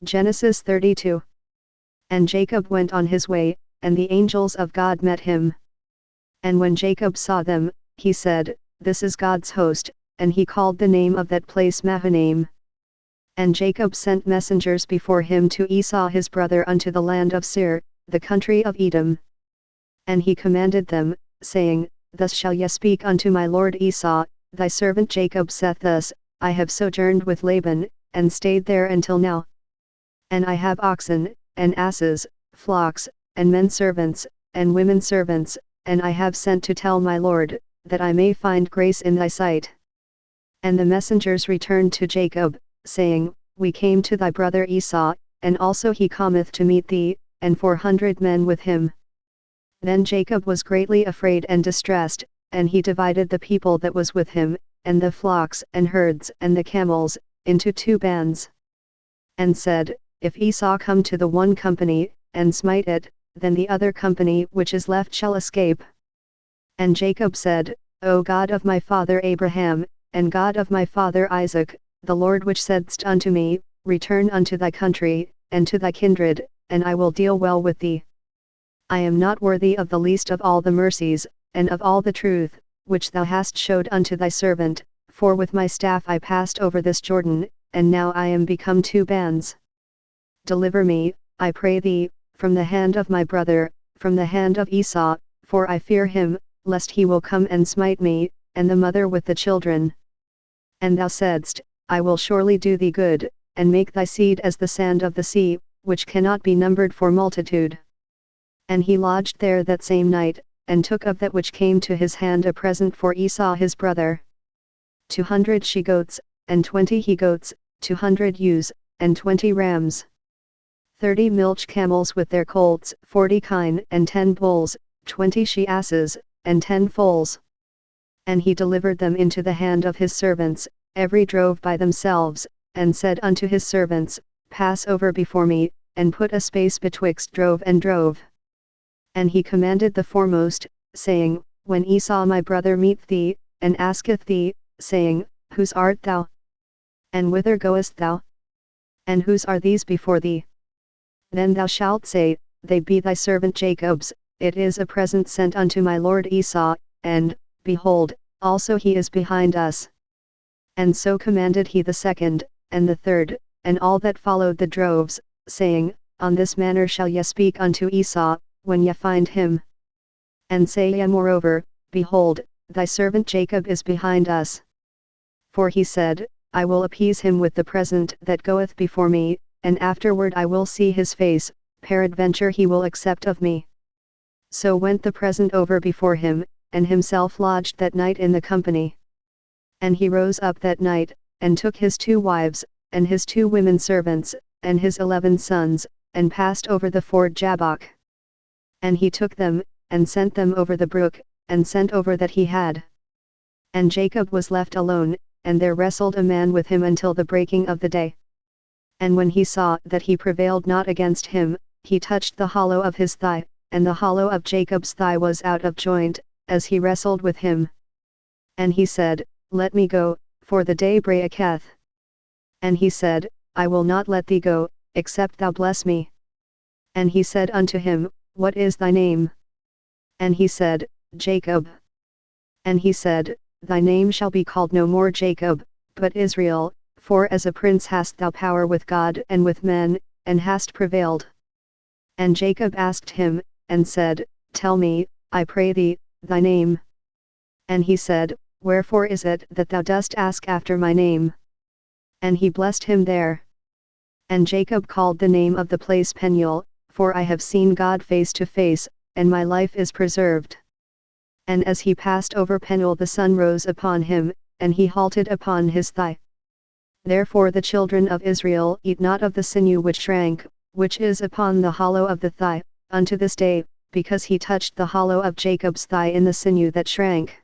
Genesis 32. And Jacob went on his way, and the angels of God met him. And when Jacob saw them, he said, This is God's host, and he called the name of that place Mahanaim. And Jacob sent messengers before him to Esau his brother unto the land of Seir, the country of Edom. And he commanded them, saying, Thus shall ye speak unto my lord Esau, thy servant Jacob saith thus, I have sojourned with Laban, and stayed there until now. And I have oxen, and asses, flocks, and men servants, and women servants, and I have sent to tell my lord, that I may find grace in thy sight. And the messengers returned to Jacob, saying, We came to thy brother Esau, and also he cometh to meet thee, and 400 men with him. Then Jacob was greatly afraid and distressed, and he divided the people that was with him, and the flocks and herds and the camels, into 2 bands. And said, If Esau come to the one company, and smite it, then the other company which is left shall escape. And Jacob said, O God of my father Abraham, and God of my father Isaac, the Lord which saidst unto me, Return unto thy country, and to thy kindred, and I will deal well with thee. I am not worthy of the least of all the mercies, and of all the truth, which thou hast showed unto thy servant, for with my staff I passed over this Jordan, and now I am become 2 bands. Deliver me, I pray thee, from the hand of my brother, from the hand of Esau, for I fear him, lest he will come and smite me, and the mother with the children. And thou saidst, I will surely do thee good, and make thy seed as the sand of the sea, which cannot be numbered for multitude. And he lodged there that same night, and took of that which came to his hand a present for Esau his brother. 200 she-goats, and 20 he-goats, 200 ewes, and 20 rams. 30 milch camels with their colts, 40 kine and 10 bulls, 20 she-asses, and 10 foals. And he delivered them into the hand of his servants, every drove by themselves, and said unto his servants, Pass over before me, and put a space betwixt drove and drove. And he commanded the foremost, saying, When Esau my brother meet thee, and asketh thee, saying, Whose art thou? And whither goest thou? And whose are these before thee? Then thou shalt say, They be thy servant Jacob's, it is a present sent unto my lord Esau, and, behold, also he is behind us. And so commanded he the second, and the third, and all that followed the droves, saying, On this manner shall ye speak unto Esau, when ye find him. And say ye moreover, Behold, thy servant Jacob is behind us. For he said, I will appease him with the present that goeth before me, and afterward I will see his face, peradventure he will accept of me. So went the present over before him, and himself lodged that night in the company. And he rose up that night, and took his 2 wives, and his 2 women servants, and his 11 sons, and passed over the ford Jabbok. And he took them, and sent them over the brook, and sent over that he had. And Jacob was left alone, and there wrestled a man with him until the breaking of the day. And when he saw that he prevailed not against him, he touched the hollow of his thigh, and the hollow of Jacob's thigh was out of joint, as he wrestled with him. And he said, Let me go, for the day breaketh. And he said, I will not let thee go, except thou bless me. And he said unto him, What is thy name? And he said, Jacob. And he said, Thy name shall be called no more Jacob, but Israel, for as a prince hast thou power with God and with men, and hast prevailed. And Jacob asked him, and said, Tell me, I pray thee, thy name. And he said, Wherefore is it that thou dost ask after my name? And he blessed him there. And Jacob called the name of the place Peniel, for I have seen God face to face, and my life is preserved. And as he passed over Peniel the sun rose upon him, and he halted upon his thigh. Therefore the children of Israel eat not of the sinew which shrank, which is upon the hollow of the thigh, unto this day, because he touched the hollow of Jacob's thigh in the sinew that shrank.